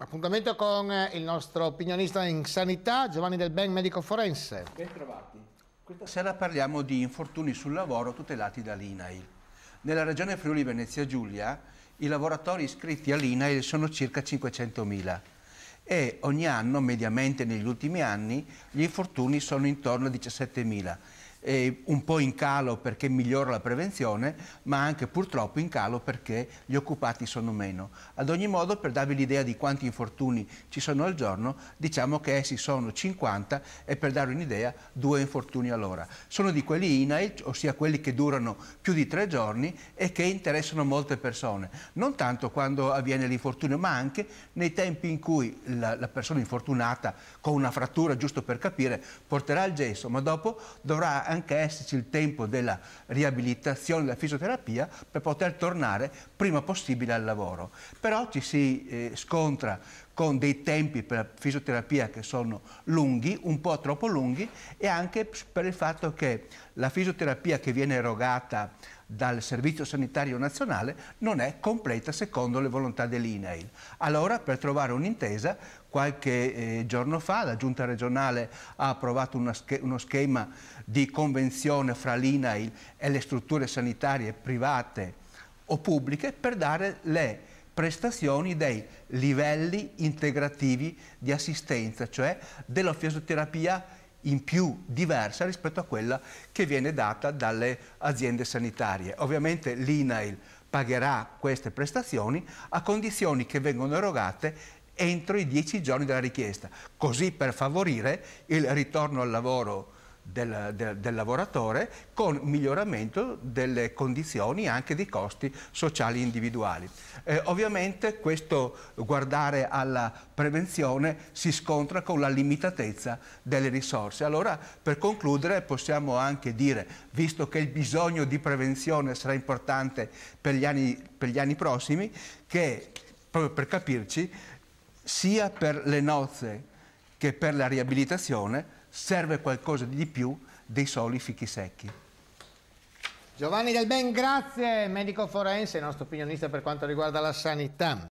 Appuntamento con il nostro opinionista in sanità, Giovanni Del Ben, medico forense. Ben trovati. Questa sera parliamo di infortuni sul lavoro tutelati dall'INAIL. Nella regione Friuli Venezia Giulia i lavoratori iscritti all'INAIL sono circa 500.000 e ogni anno, mediamente negli ultimi anni, gli infortuni sono intorno a 17.000. Un po' in calo perché migliora la prevenzione, ma anche purtroppo in calo perché gli occupati sono meno. Ad ogni modo, per darvi l'idea di quanti infortuni ci sono al giorno, diciamo che essi sono 50 e per darvi un'idea 2 infortuni all'ora. Sono di quelli INAIL, ossia quelli che durano più di 3 giorni e che interessano molte persone, non tanto quando avviene l'infortunio, ma anche nei tempi in cui la persona infortunata con una frattura, giusto per capire, porterà il gesso, ma dopo dovrà anche esserci il tempo della riabilitazione, della fisioterapia per poter tornare prima possibile al lavoro. Però ci si scontra con dei tempi per la fisioterapia che sono lunghi, un po' troppo lunghi, e anche per il fatto che la fisioterapia che viene erogata dal Servizio Sanitario Nazionale non è completa secondo le volontà dell'INAIL. Allora, per trovare un'intesa, qualche giorno fa la Giunta regionale ha approvato uno schema di convenzione fra l'INAIL e le strutture sanitarie private o pubbliche per dare le prestazioni dei livelli integrativi di assistenza, cioè della fisioterapia in più diversa rispetto a quella che viene data dalle aziende sanitarie. Ovviamente l'INAIL pagherà queste prestazioni a condizioni che vengono erogate entro i 10 giorni della richiesta, così per favorire il ritorno al lavoro del lavoratore con miglioramento delle condizioni e anche dei costi sociali individuali. Ovviamente questo guardare alla prevenzione si scontra con la limitatezza delle risorse. Allora, per concludere, possiamo anche dire, visto che il bisogno di prevenzione sarà importante per gli anni prossimi, che proprio per capirci, sia per le nozze che per la riabilitazione serve qualcosa di più dei soli fichi secchi. Giovanni Del Ben, grazie, medico forense, il nostro opinionista per quanto riguarda la sanità.